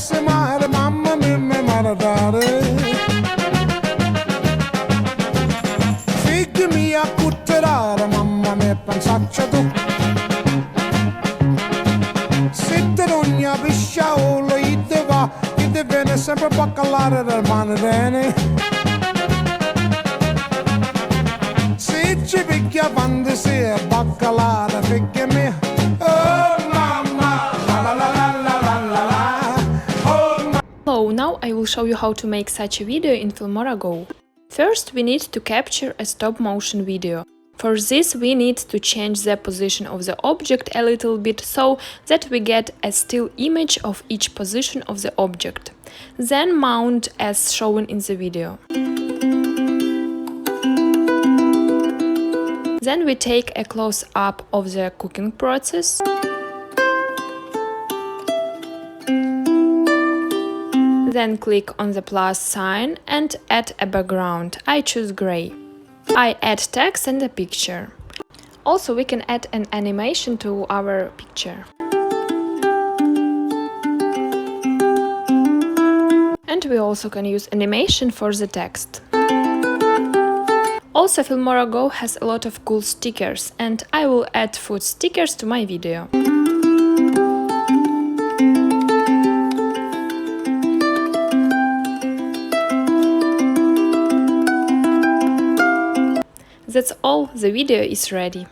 se mare, mamma mia, mi maradare. Figli mia cutterare, mamma mia, pensaccia tu. Sitte ogni pisciaolo, ide va, ide viene sempre baccalare del mano bene. Se ci picchia quando si è baccalare, figli mia. Hello, now I will show you how to make such a video in FilmoraGo. First, we need to capture a stop-motion video. For this, we need to change the position of the object a little bit so that we get a still image of each position of the object. Then mount as shown in the video. Then we take a close-up of the cooking process. Then click on the plus sign and add a background. I choose gray. I add text and a picture. Also, we can add an animation to our picture. And we also can use animation for the text. Also, FilmoraGo has a lot of cool stickers, and I will add food stickers to my video. That's all, the video is ready.